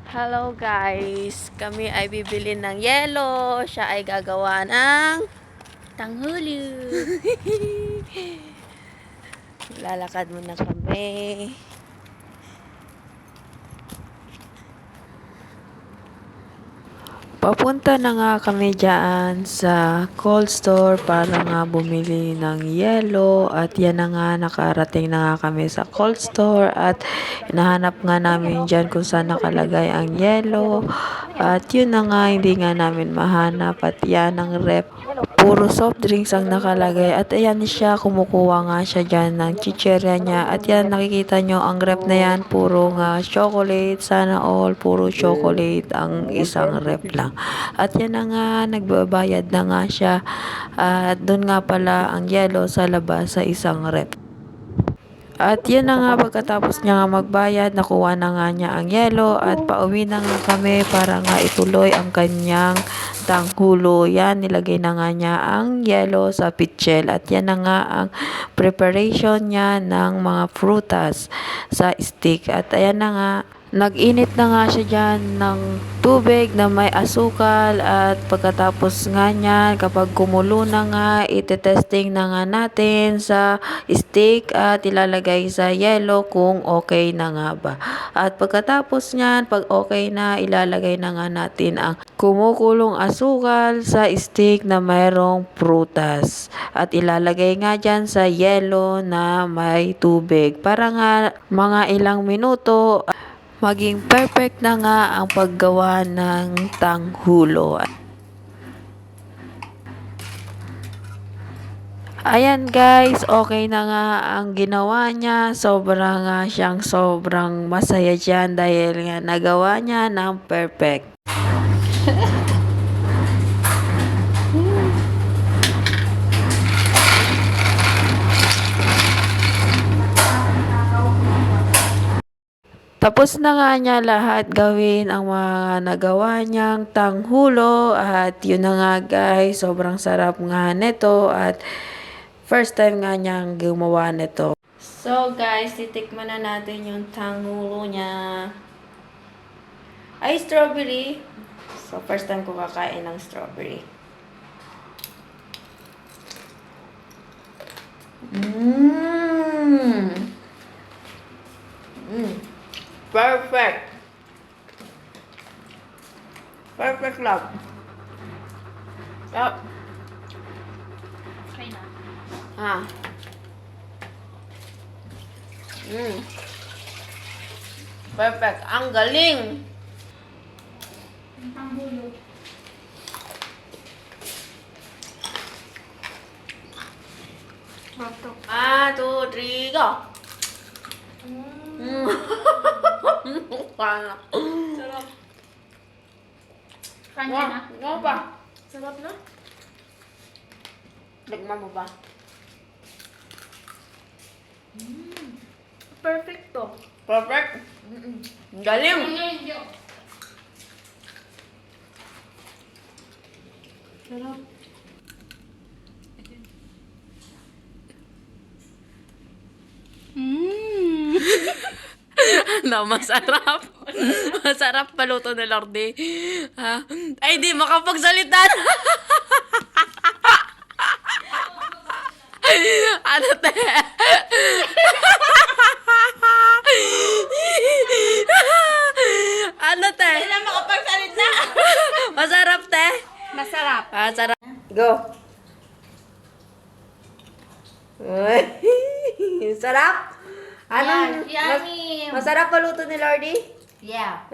Hello guys, kami ay bibili ng yelo. Siya ay gagawa ng tanghulu. Lalakad muna kami. Papunta na nga kami dyan sa cold store para nga bumili ng yelo at yan na nga nakarating na nga kami sa cold store at hinahanap nga namin dyan kung saan nakalagay ang yelo at yun na nga hindi nga namin mahanap at yan ang rep. Puro soft drinks ang nakalagay at ayan siya, kumukuha nga siya dyan ng chicherya niya at yan nakikita nyo ang rep na yan puro nga chocolate, sana all puro chocolate ang isang rep lang. At yan na nga, nagbabayad na nga siya at doon nga pala ang yelo sa labas sa isang rep. At yun na nga, pagkatapos niya nga magbayad, nakuha na nga niya ang yelo at pauwi na nga kami para nga ituloy ang kanyang tanghulo. Yan, nilagay na nga niya ang yelo sa pitchel at yan na nga ang preparation niya ng mga prutas sa stick. At ayan na nga, nag-init na nga siya dyan ng tubig na may asukal at pagkatapos nga niyan, kapag kumulo na nga, ite-testing na nga natin sa stick at ilalagay sa yelo kung okay na nga ba. At pagkatapos niyan, pag okay na, ilalagay na nga natin ang kumukulong asukal sa stick na mayroong prutas. At ilalagay nga dyan sa yelo na may tubig para nga mga ilang minuto maging perfect na nga ang paggawa ng tanghulo. Ayan guys, okay na nga ang ginawa niya. Sobrang masaya dyan dahil nga nagawa niya ng perfect. Tapos na nga niya lahat gawin ang mga nagawa niyang tanghulo at yun na nga guys, sobrang sarap nga nito at first time nga niyang gumawa nito. So guys, titikman na natin yung tanghulo niya. Ay, strawberry. So first time ko kakain ng strawberry. Perfect. Perfect love. Yep. Try na. Ah. Perfect. Ang galing. Ang tanggulo. 1, 2, 3, go. Paano? Sarap. Crunchy Wow, na. wow pa. Sarap na. Lagman mo ba? Perfect to. Perfect. Ang galing. Sarap. Ano, masarap. Masarap paluto ni Lordy. Ha? Ay, di makapagsalita na. Ano, te? Ano, te? Hindi na makapagsalita. Masarap, te? Masarap. Ah, sarap. Go. Uy. Sarap? Anong Yummy. masarap paluto ni Lordy? Yeah.